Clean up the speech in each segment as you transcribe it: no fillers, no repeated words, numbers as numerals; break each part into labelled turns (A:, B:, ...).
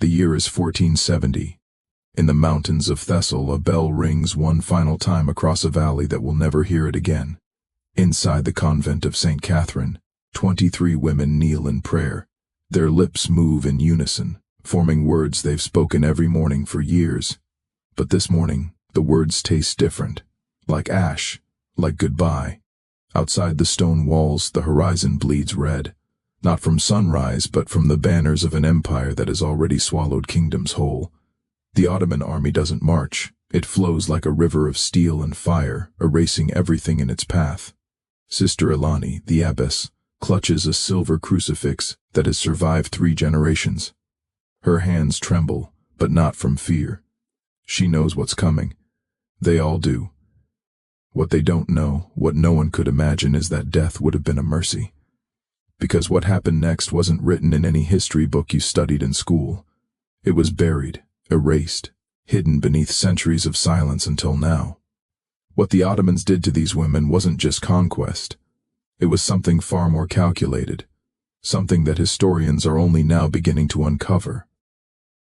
A: The year is 1470. In the mountains of Thessaly, a bell rings one final time across a valley that will never hear it again. Inside the convent of St. Catherine, 23 women kneel in prayer. Their lips move in unison, forming words they've spoken every morning for years. But this morning, the words taste different. Like ash, like goodbye. Outside the stone walls, the horizon bleeds red. Not from sunrise, but from the banners of an empire that has already swallowed kingdoms whole. The Ottoman army doesn't march. It flows like a river of steel and fire, erasing everything in its path. Sister Ilani, the abbess, clutches a silver crucifix that has survived 3 generations. Her hands tremble, but not from fear. She knows what's coming. They all do. What they don't know, what no one could imagine, is that death would have been a mercy. Because what happened next wasn't written in any history book you studied in school. It was buried, erased, hidden beneath centuries of silence until now. What the Ottomans did to these women wasn't just conquest. It was something far more calculated, something that historians are only now beginning to uncover.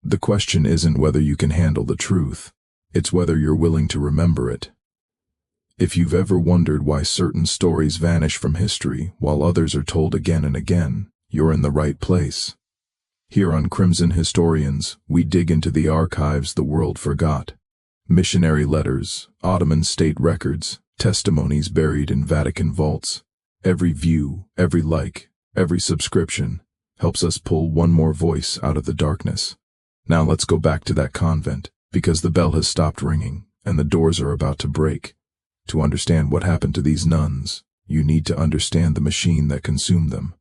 A: The question isn't whether you can handle the truth, it's whether you're willing to remember it. If you've ever wondered why certain stories vanish from history while others are told again and again, you're in the right place. Here on Crimson Historians, we dig into the archives the world forgot. Missionary letters, Ottoman state records, testimonies buried in Vatican vaults. Every view, every like, every subscription helps us pull one more voice out of the darkness. Now let's go back to that convent, because the bell has stopped ringing and the doors are about to break. To understand what happened to these nuns, you need to understand the machine that consumed them.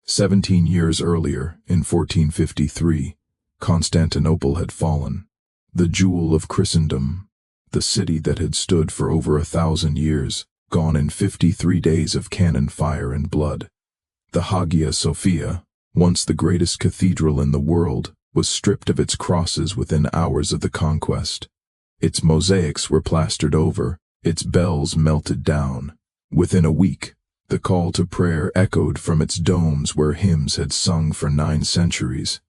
A: 17 years earlier, in 1453, Constantinople had fallen. The jewel of Christendom, the city that had stood for over 1,000 years, gone in 53 days of cannon fire and blood. The Hagia Sophia, once the greatest cathedral in the world, was stripped of its crosses within hours of the conquest. Its mosaics were plastered over, its bells melted down. Within a week, the call to prayer echoed from its domes where hymns had sung for 9 centuries.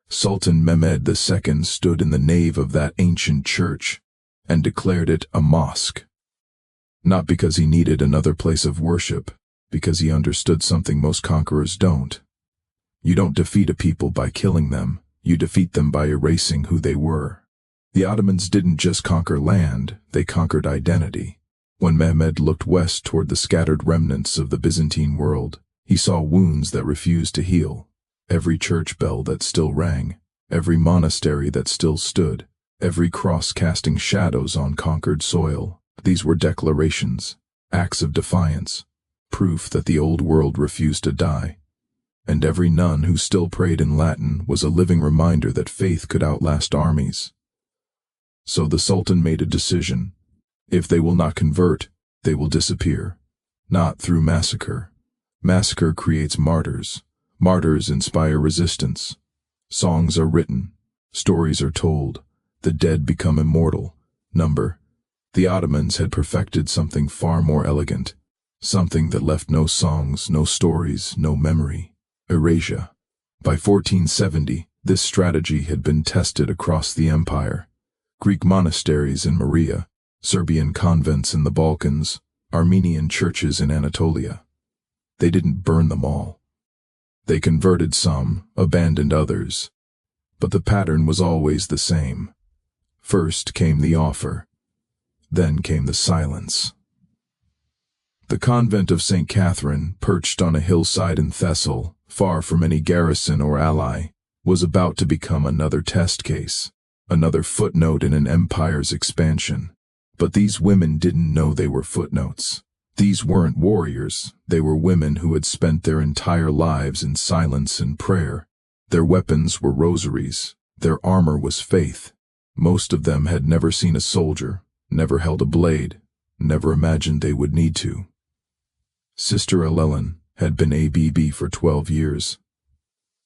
A: Sultan Mehmed II stood in the nave of that ancient church and declared it a mosque. Not because he needed another place of worship, because he understood something most conquerors don't. You don't defeat a people by killing them, you defeat them by erasing who they were. The Ottomans didn't just conquer land, they conquered identity. When Mehmed looked west toward the scattered remnants of the Byzantine world, he saw wounds that refused to heal. Every church bell that still rang, every monastery that still stood, every cross casting shadows on conquered soil. These were declarations, acts of defiance, proof that the old world refused to die. And every nun who still prayed in Latin was a living reminder that faith could outlast armies. So the Sultan made a decision. If they will not convert, they will disappear. Not through massacre. Massacre creates martyrs. Martyrs inspire resistance. Songs are written. Stories are told. The dead become immortal. The Ottomans had perfected something far more elegant. Something that left no songs, no stories, no memory. Erasure. By 1470, this strategy had been tested across the empire. Greek monasteries in Morea, Serbian convents in the Balkans, Armenian churches in Anatolia. They didn't burn them all. They converted some, abandoned others. But the pattern was always the same. First came the offer. Then came the silence. The convent of St. Catherine, perched on a hillside in Thessaly, far from any garrison or ally, was about to become another test case, another footnote in an empire's expansion. But these women didn't know they were footnotes. These weren't warriors, they were women who had spent their entire lives in silence and prayer. Their weapons were rosaries, their armor was faith. Most of them had never seen a soldier, never held a blade, never imagined they would need to. Sister Ilelin had been ABB for 12 years.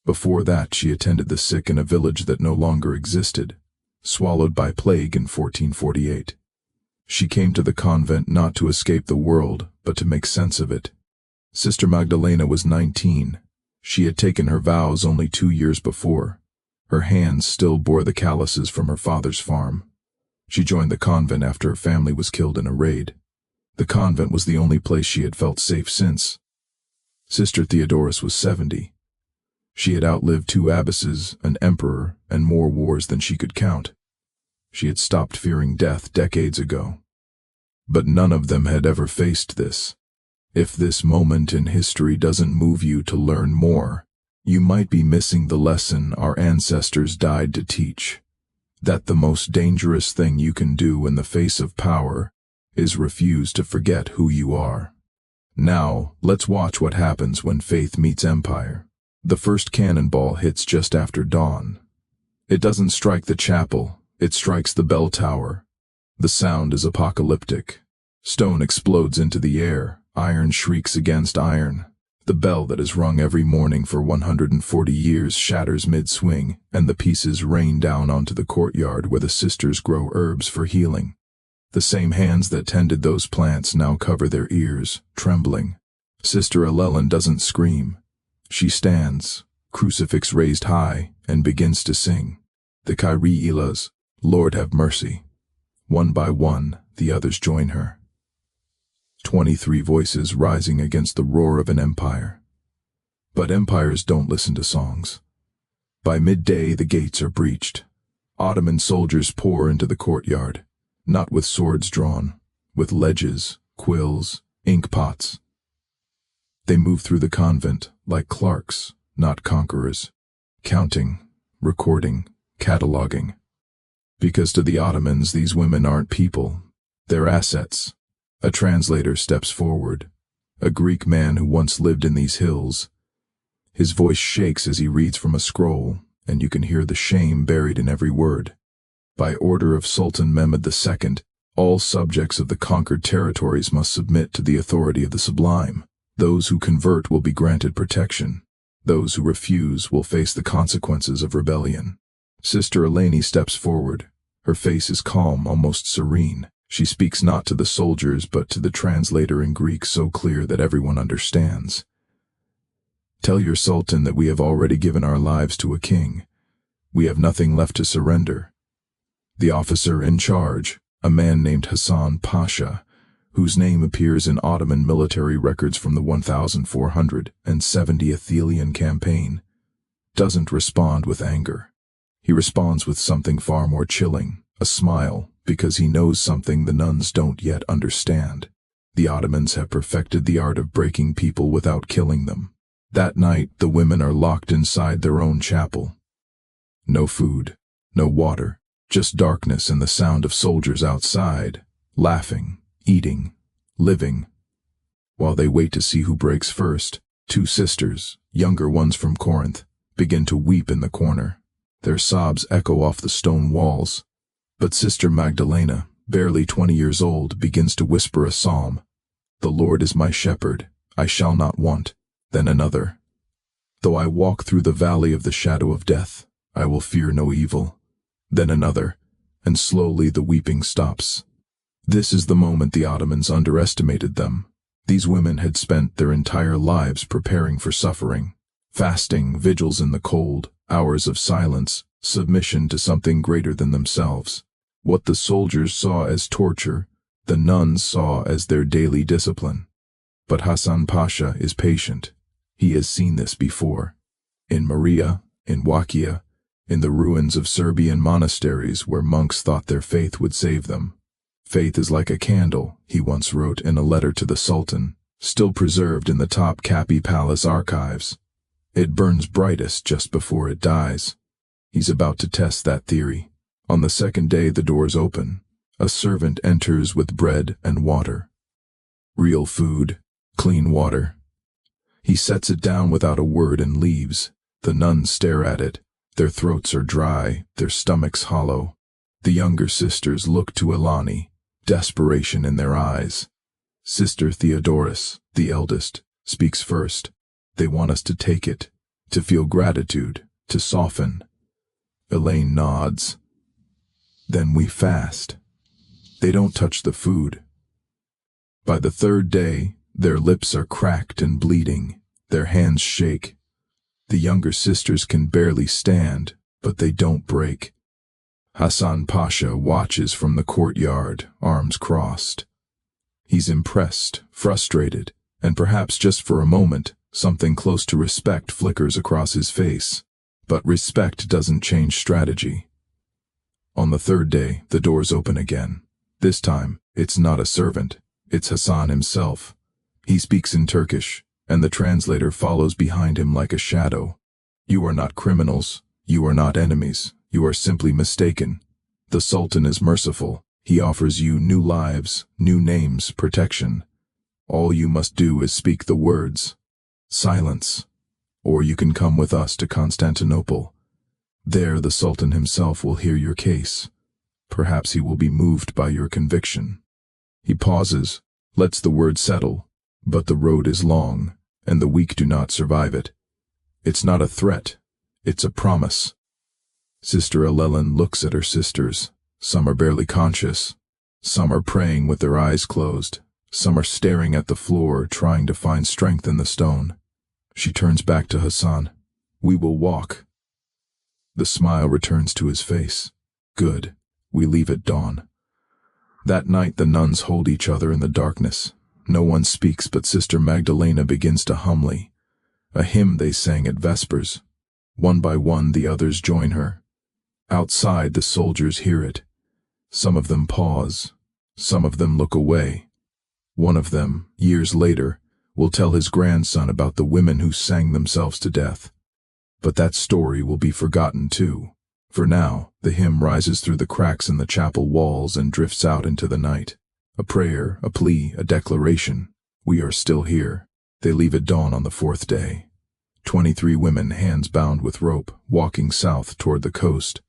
A: Before that, she attended the sick in a village that no longer existed, swallowed by plague in 1448. She came to the convent not to escape the world, but to make sense of it. Sister Magdalena was 19. She had taken her vows only 2 years before. Her hands still bore the calluses from her father's farm. She joined the convent after her family was killed in a raid. The convent was the only place she had felt safe since. Sister Theodorus was 70. She had outlived 2 abbesses, an emperor, and more wars than she could count. She had stopped fearing death decades ago. But none of them had ever faced this. If this moment in history doesn't move you to learn more, you might be missing the lesson our ancestors died to teach. That the most dangerous thing you can do in the face of power is refuse to forget who you are. Now, let's watch what happens when faith meets empire. The first cannonball hits just after dawn. It doesn't strike the chapel, it strikes the bell tower. The sound is apocalyptic. Stone explodes into the air, iron shrieks against iron. The bell that is rung every morning for 140 years shatters mid-swing, and the pieces rain down onto the courtyard where the sisters grow herbs for healing. The same hands that tended those plants now cover their ears, trembling. Sister Allelyn doesn't scream. She stands, crucifix raised high, and begins to sing. The Kyrie Elas, Lord have mercy. One by one, the others join her. 23 voices rising against the roar of an empire. But empires don't listen to songs. By midday, the gates are breached. Ottoman soldiers pour into the courtyard, not with swords drawn, with ledges, quills, ink pots. They move through the convent like clerks, not conquerors, counting, recording, cataloging. Because to the Ottomans, these women aren't people, they're assets. A translator steps forward, a Greek man who once lived in these hills. His voice shakes as he reads from a scroll, and you can hear the shame buried in every word. By order of Sultan Mehmed II, all subjects of the conquered territories must submit to the authority of the Sublime. Those who convert will be granted protection. Those who refuse will face the consequences of rebellion. Sister Eleni steps forward. Her face is calm, almost serene. She speaks not to the soldiers but to the translator in Greek so clear that everyone understands. Tell your Sultan that we have already given our lives to a king. We have nothing left to surrender. The officer in charge, a man named Hassan Pasha, whose name appears in Ottoman military records from the 1470 Athelian campaign, doesn't respond with anger. He responds with something far more chilling, a smile, because he knows something the nuns don't yet understand. The Ottomans have perfected the art of breaking people without killing them. That night, the women are locked inside their own chapel. No food, no water, just darkness and the sound of soldiers outside, laughing, eating, living. While they wait to see who breaks first, 2 sisters, younger ones from Corinth, begin to weep in the corner. Their sobs echo off the stone walls. But Sister Magdalena, barely 20 years old, begins to whisper a psalm. The Lord is my shepherd, I shall not want. Then another. Though I walk through the valley of the shadow of death, I will fear no evil. Then another, and slowly the weeping stops. This is the moment the Ottomans underestimated them. These women had spent their entire lives preparing for suffering. Fasting, vigils in the cold, hours of silence, submission to something greater than themselves. What the soldiers saw as torture, the nuns saw as their daily discipline. But Hassan Pasha is patient. He has seen this before. In Maria, in Wakia, in the ruins of Serbian monasteries where monks thought their faith would save them. Faith is like a candle, he once wrote in a letter to the Sultan, still preserved in the Topkapi palace archives. It burns brightest just before it dies. He's about to test that theory. On the second day, the doors open. A servant enters with bread and water. Real food, clean water. He sets it down without a word and leaves. The nuns stare at it. Their throats are dry, their stomachs hollow. The younger sisters look to Eleni, desperation in their eyes. Sister Theodorus, the eldest, speaks first. They want us to take it, to feel gratitude, to soften. Elaine nods. Then we fast. They don't touch the food. By the third day, their lips are cracked and bleeding. Their hands shake. The younger sisters can barely stand, but they don't break. Hasan Pasha watches from the courtyard, arms crossed. He's impressed, frustrated, and perhaps just for a moment, something close to respect flickers across his face. But respect doesn't change strategy. On the third day, the doors open again. This time, it's not a servant, it's Hasan himself. He speaks in Turkish, and the translator follows behind him like a shadow. You are not criminals, you are not enemies, you are simply mistaken. The Sultan is merciful. He offers you new lives, new names, protection. All you must do is speak the words. Silence. Or you can come with us to Constantinople. There the Sultan himself will hear your case. Perhaps he will be moved by your conviction. He pauses, lets the word settle, but the road is long, and the weak do not survive it. It's not a threat, it's a promise. Sister Alelen looks at her sisters. Some are barely conscious. Some are praying with their eyes closed. Some are staring at the floor, trying to find strength in the stone. She turns back to Hasan. We will walk. The smile returns to his face. Good. We leave at dawn. That night the nuns hold each other in the darkness. No one speaks, but Sister Magdalena begins to humbly. A hymn they sang at vespers. One by one the others join her. Outside the soldiers hear it. Some of them pause. Some of them look away. One of them, years later, will tell his grandson about the women who sang themselves to death. But that story will be forgotten too. For now, the hymn rises through the cracks in the chapel walls and drifts out into the night. A prayer, a plea, a declaration. We are still here. They leave at dawn on the fourth day. 23 women, hands bound with rope, walking south toward the coast.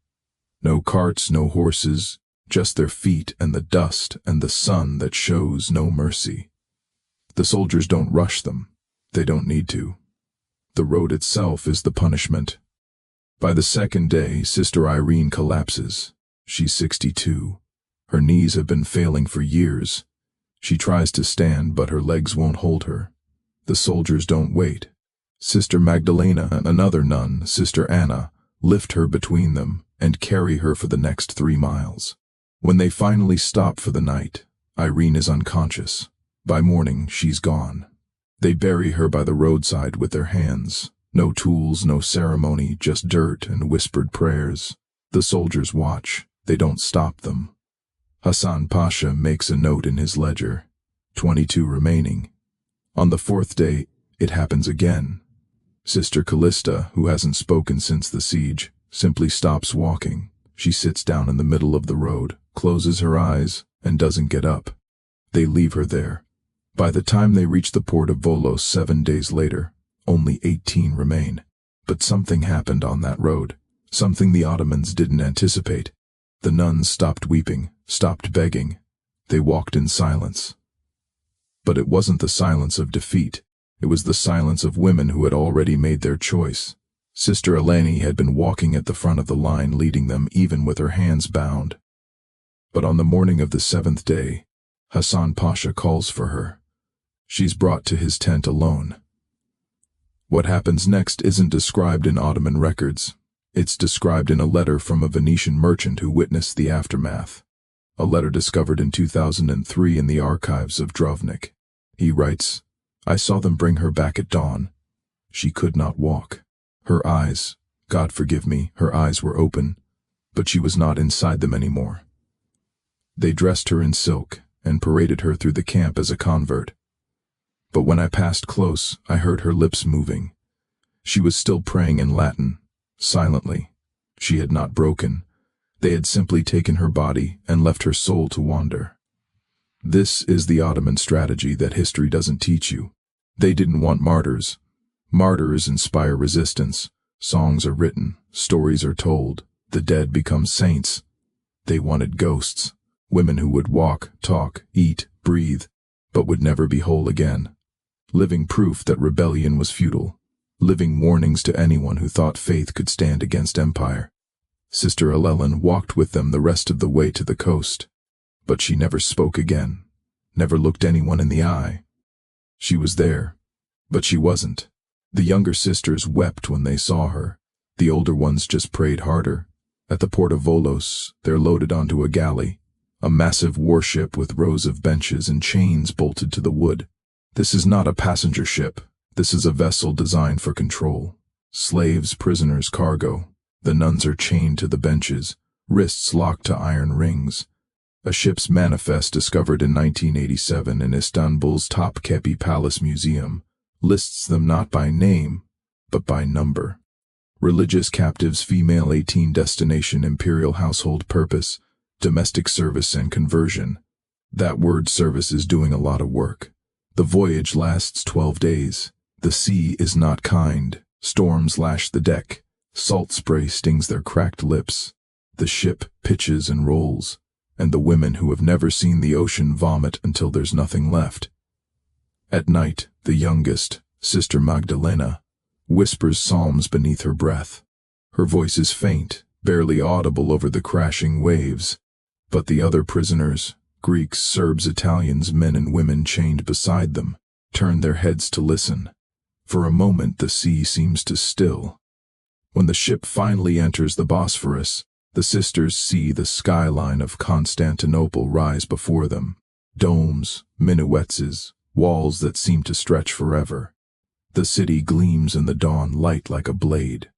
A: No carts, no horses, just their feet and the dust and the sun that shows no mercy. The soldiers don't rush them. They don't need to. The road itself is the punishment. By the second day, Sister Irene collapses. She's 62. Her knees have been failing for years. She tries to stand, but her legs won't hold her. The soldiers don't wait. Sister Magdalena and another nun, Sister Anna, lift her between them and carry her for the next 3 miles. When they finally stop for the night, Irene is unconscious. By morning, she's gone. They bury her by the roadside with their hands. No tools, no ceremony, just dirt and whispered prayers. The soldiers watch. They don't stop them. Hasan Pasha makes a note in his ledger. 22 remaining. On the fourth day, it happens again. Sister Callista, who hasn't spoken since the siege, simply stops walking. She sits down in the middle of the road, closes her eyes, and doesn't get up. They leave her there. By the time they reach the port of Volos 7 days later, only 18 remain. But something happened on that road, something the Ottomans didn't anticipate. The nuns stopped weeping, stopped begging. They walked in silence. But it wasn't the silence of defeat. It was the silence of women who had already made their choice. Sister Eleni had been walking at the front of the line, leading them even with her hands bound. But on the morning of the 7th day, Hasan Pasha calls for her. She's brought to his tent alone. What happens next isn't described in Ottoman records. It's described in a letter from a Venetian merchant who witnessed the aftermath. A letter discovered in 2003 in the archives of Drovnik. He writes, I saw them bring her back at dawn. She could not walk. Her eyes, God forgive me, her eyes were open, but she was not inside them anymore. They dressed her in silk and paraded her through the camp as a convert. But when I passed close, I heard her lips moving. She was still praying in Latin, silently. She had not broken. They had simply taken her body and left her soul to wander. This is the Ottoman strategy that history doesn't teach you. They didn't want martyrs. Martyrs inspire resistance. Songs are written, stories are told, the dead become saints. They wanted ghosts, women who would walk, talk, eat, breathe, but would never be whole again. Living proof that rebellion was futile. Living warnings to anyone who thought faith could stand against empire. Sister Alelen walked with them the rest of the way to the coast. But she never spoke again, never looked anyone in the eye. She was there, but she wasn't. The younger sisters wept when they saw her. The older ones just prayed harder. At the port of Volos, they're loaded onto a galley, a massive warship with rows of benches and chains bolted to the wood. This is not a passenger ship. This is a vessel designed for control. Slaves, prisoners, cargo. The nuns are chained to the benches, wrists locked to iron rings. A ship's manifest discovered in 1987 in Istanbul's Topkapi Palace Museum lists them not by name, but by number. Religious captives, female 18, destination imperial household purpose, domestic service and conversion. That word service is doing a lot of work. The voyage lasts 12 days. The sea is not kind. Storms lash the deck. Salt spray stings their cracked lips. The ship pitches and rolls, and the women who have never seen the ocean vomit until there's nothing left. At night, the youngest, Sister Magdalena, whispers psalms beneath her breath. Her voice is faint, barely audible over the crashing waves. But the other prisoners, Greeks, Serbs, Italians, men and women chained beside them, turn their heads to listen. For a moment the sea seems to still. When the ship finally enters the Bosphorus, the sisters see the skyline of Constantinople rise before them. Domes, minarets, walls that seem to stretch forever. The city gleams in the dawn light like a blade.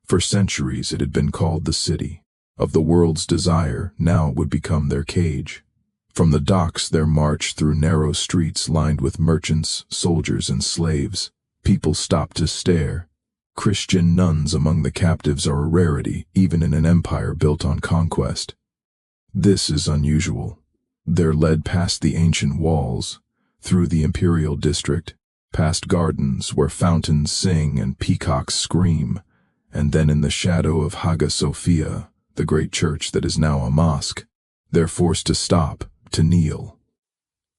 A: For centuries it had been called the city of the world's desire. Now it would become their cage. From the docks their march through narrow streets lined with merchants, soldiers and slaves. People stop to stare. Christian nuns among the captives are a rarity, even in an empire built on conquest. This is unusual. They're led past the ancient walls, through the imperial district, past gardens where fountains sing and peacocks scream, and then in the shadow of Hagia Sophia, the great church that is now a mosque, they're forced to stop, to kneel.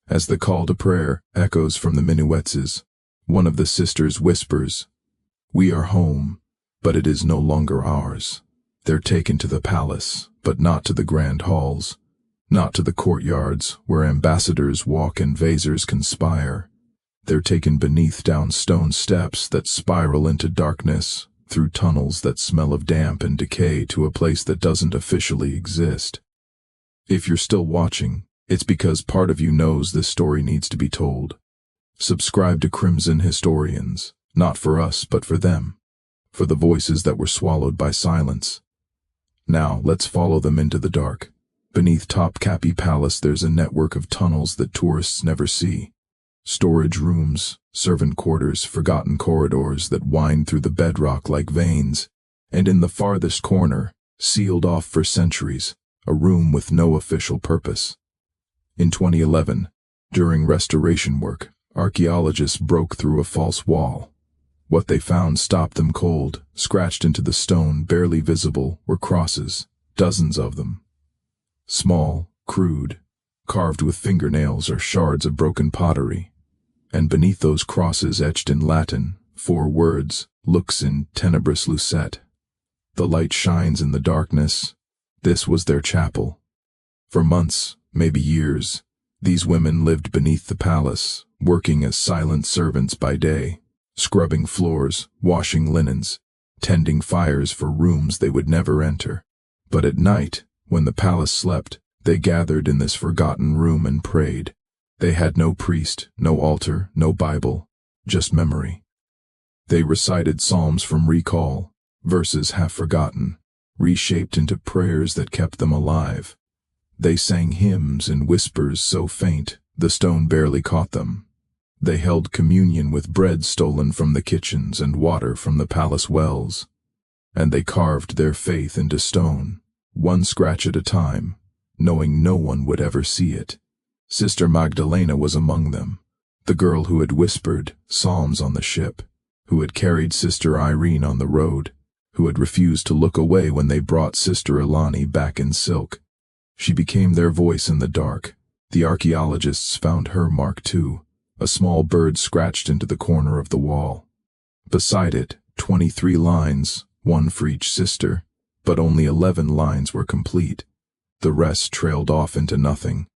A: As the call to prayer echoes from the minarets, one of the sisters whispers, "We are home, but it is no longer ours." They're taken to the palace, but not to the grand halls, not to the courtyards where ambassadors walk and vassals conspire. They're taken beneath down stone steps that spiral into darkness, through tunnels that smell of damp and decay to a place that doesn't officially exist. If you're still watching, it's because part of you knows this story needs to be told. Subscribe to Crimson Historians, not for us but for them, for the voices that were swallowed by silence. Now let's follow them into the dark. Beneath Topkapi Palace there's a network of tunnels that tourists never see. Storage rooms, servant quarters, forgotten corridors that wind through the bedrock like veins, and in the farthest corner, sealed off for centuries, a room with no official purpose. In 2011, during restoration work, archaeologists broke through a false wall. What they found stopped them cold. Scratched into the stone, barely visible, were crosses, dozens of them. Small, crude, carved with fingernails or shards of broken pottery. And beneath those crosses, etched in Latin, 4 words, lux in tenebris lucet. The light shines in the darkness. This was their chapel. For months, maybe years, these women lived beneath the palace, working as silent servants by day, scrubbing floors, washing linens, tending fires for rooms they would never enter. But at night, when the palace slept, they gathered in this forgotten room and prayed. They had no priest, no altar, no Bible, just memory. They recited psalms from recall, verses half forgotten, reshaped into prayers that kept them alive. They sang hymns in whispers so faint, the stone barely caught them. They held communion with bread stolen from the kitchens and water from the palace wells. And they carved their faith into stone, one scratch at a time, knowing no one would ever see it. Sister Magdalena was among them, the girl who had whispered psalms on the ship, who had carried Sister Irene on the road, who had refused to look away when they brought Sister Ilani back in silk. She became their voice in the dark. The archaeologists found her mark too, a small bird scratched into the corner of the wall. Beside it, 23 lines, 1 for each sister, but only 11 lines were complete. The rest trailed off into nothing.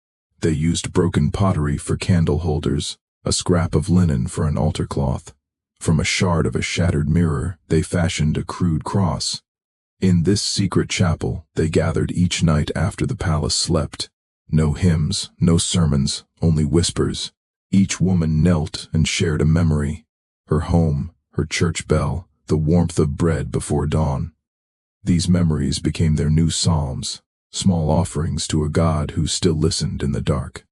A: They used broken pottery for candle holders, a scrap of linen for an altar cloth, From a shard of a shattered mirror, they fashioned a crude cross. In this secret chapel, they gathered each night after the palace slept. No hymns, no sermons, only whispers. Each woman knelt and shared a memory. Her home, her church bell, the warmth of bread before dawn. These memories became their new psalms, small offerings to a God who still listened in the dark.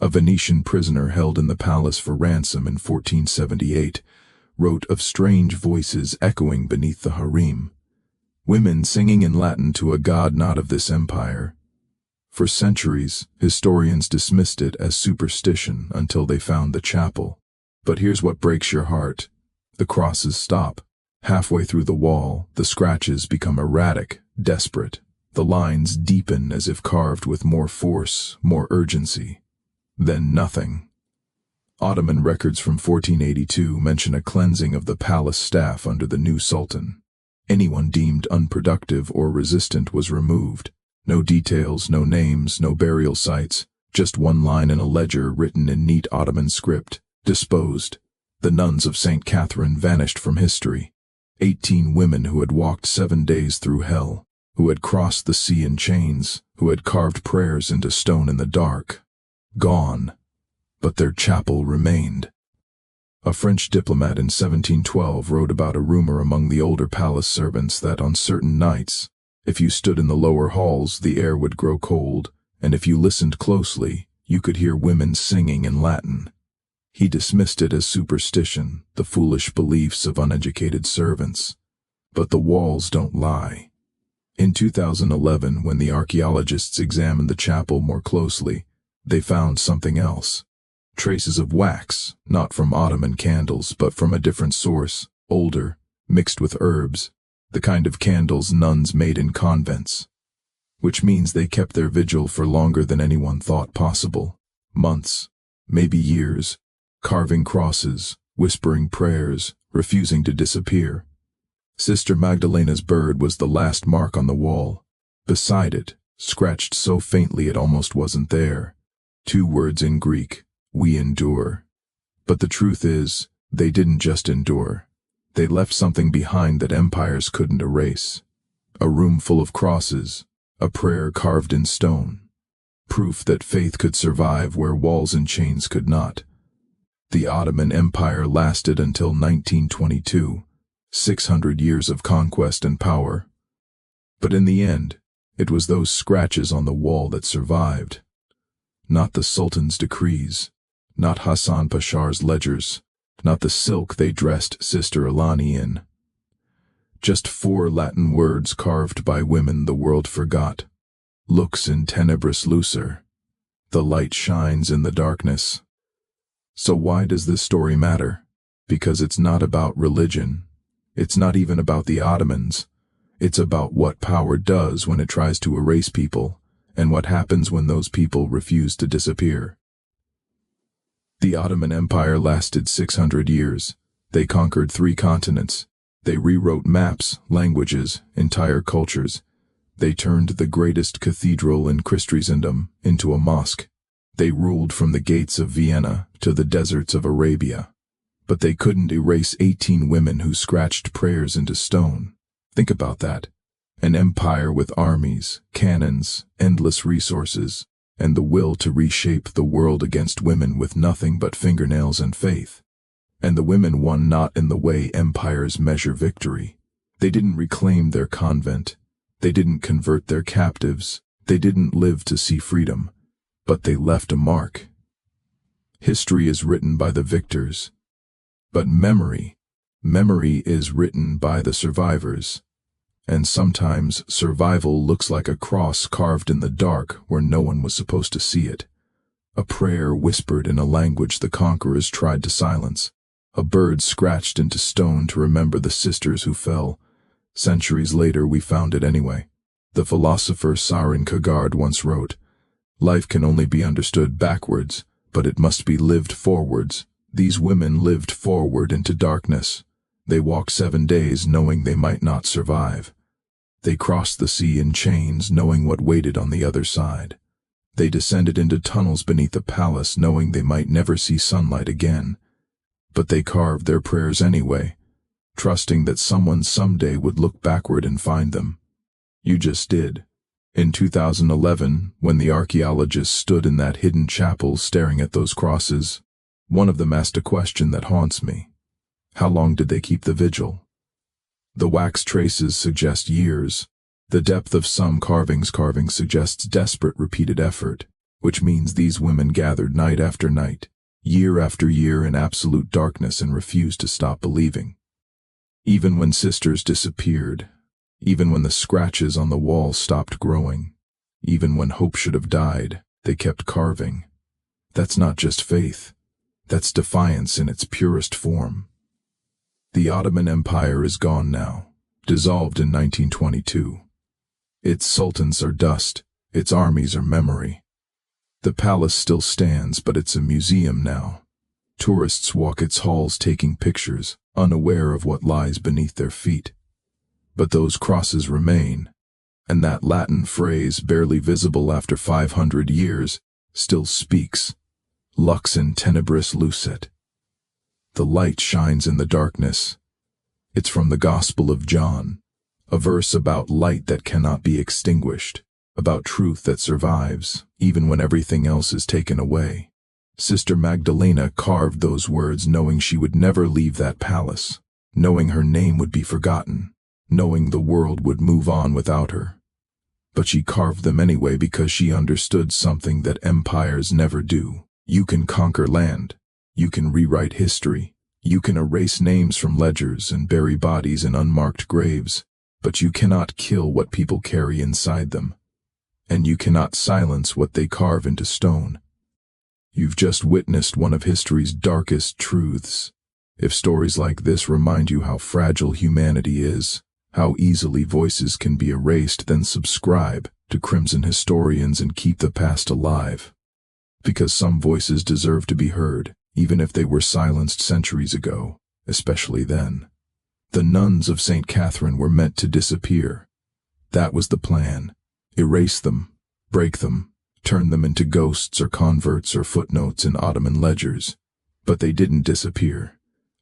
A: A Venetian prisoner held in the palace for ransom in 1478 wrote of strange voices echoing beneath the harem, women singing in Latin to a god not of this empire. For centuries, historians dismissed it as superstition until they found the chapel. But here's what breaks your heart. The crosses stop. Halfway through the wall, the scratches become erratic, desperate. The lines deepen as if carved with more force, more urgency. Then nothing. Ottoman records from 1482 mention a cleansing of the palace staff under the new sultan. Anyone deemed unproductive or resistant was removed. No details, no names, no burial sites, just one line in a ledger written in neat Ottoman script. Disposed. The nuns of St. Catherine vanished from history. 18 women who had walked 7 days through hell, who had crossed the sea in chains, who had carved prayers into stone in the dark. Gone. But their chapel remained. A French diplomat in 1712 wrote about a rumor among the older palace servants that on certain nights, if you stood in the lower halls, the air would grow cold, and if you listened closely, you could hear women singing in Latin. He dismissed it as superstition, the foolish beliefs of uneducated servants. But the walls don't lie. In 2011, when the archaeologists examined the chapel more closely, they found something else. Traces of wax, not from Ottoman candles, but from a different source, older, mixed with herbs, the kind of candles nuns made in convents. Which means they kept their vigil for longer than anyone thought possible. Months, maybe years, carving crosses, whispering prayers, refusing to disappear. Sister Magdalena's bird was the last mark on the wall. Beside it, scratched so faintly it almost wasn't there. 2 words in Greek, we endure. But the truth is, they didn't just endure. They left something behind that empires couldn't erase. A room full of crosses, a prayer carved in stone. Proof that faith could survive where walls and chains could not. The Ottoman Empire lasted until 1922, 600 years of conquest and power. But in the end, it was those scratches on the wall that survived. Not the Sultan's decrees, not Hassan Pashar's ledgers, not the silk they dressed Sister Alani in. Just 4 Latin words carved by women the world forgot. Lux in tenebris lucer. The light shines in the darkness. So why does this story matter? Because it's not about religion. It's not even about the Ottomans. It's about what power does when it tries to erase people, and what happens when those people refuse to disappear. The Ottoman Empire lasted 600 years. They conquered 3 continents. They rewrote maps, languages, entire cultures. They turned the greatest cathedral in Christendom into a mosque. They ruled from the gates of Vienna to the deserts of Arabia. But they couldn't erase 18 women who scratched prayers into stone. Think about that. An empire with armies, cannons, endless resources, and the will to reshape the world against women with nothing but fingernails and faith. And the women won not in the way empires measure victory. They didn't reclaim their convent. They didn't convert their captives. They didn't live to see freedom. But they left a mark. History is written by the victors. But memory is written by the survivors. And sometimes survival looks like a cross carved in the dark where no one was supposed to see it. A prayer whispered in a language the conquerors tried to silence. A bird scratched into stone to remember the sisters who fell. Centuries later we found it anyway. The philosopher Sarin Kagard once wrote, "Life can only be understood backwards, but it must be lived forwards." These women lived forward into darkness. They walked 7 days knowing they might not survive. They crossed the sea in chains knowing what waited on the other side. They descended into tunnels beneath the palace knowing they might never see sunlight again. But they carved their prayers anyway, trusting that someone someday would look backward and find them. You just did. In 2011, when the archaeologists stood in that hidden chapel staring at those crosses, one of them asked a question that haunts me. How long did they keep the vigil? The wax traces suggest years. The depth of some carvings suggests desperate repeated effort, which means these women gathered night after night, year after year in absolute darkness and refused to stop believing. Even when sisters disappeared, even when the scratches on the wall stopped growing, even when hope should have died, they kept carving. That's not just faith. That's defiance in its purest form. The Ottoman Empire is gone now, dissolved in 1922. Its sultans are dust, its armies are memory. The palace still stands, but it's a museum now. Tourists walk its halls taking pictures, unaware of what lies beneath their feet. But those crosses remain, and that Latin phrase, barely visible after 500 years, still speaks. Lux in tenebris lucet. The light shines in the darkness. It's from the Gospel of John, a verse about light that cannot be extinguished, about truth that survives, even when everything else is taken away. Sister Magdalena carved those words knowing she would never leave that palace, knowing her name would be forgotten, knowing the world would move on without her. But she carved them anyway because she understood something that empires never do. You can conquer land. You can rewrite history. You can erase names from ledgers and bury bodies in unmarked graves. But you cannot kill what people carry inside them. And you cannot silence what they carve into stone. You've just witnessed one of history's darkest truths. If stories like this remind you how fragile humanity is, how easily voices can be erased, then subscribe to Crimson Historians and keep the past alive. Because some voices deserve to be heard, even if they were silenced centuries ago, especially then. The nuns of St. Catherine were meant to disappear. That was the plan. Erase them, break them, turn them into ghosts or converts or footnotes in Ottoman ledgers. But they didn't disappear.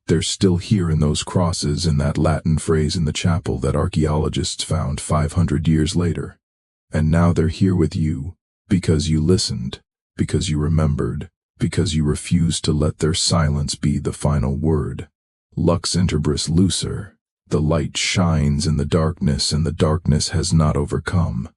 A: They're still here in those crosses, in that Latin phrase in the chapel that archaeologists found 500 years later. And now they're here with you, because you listened, because you remembered, because you refused to let their silence be the final word. Lux interbris lucer. The light shines in the darkness, and the darkness has not overcome.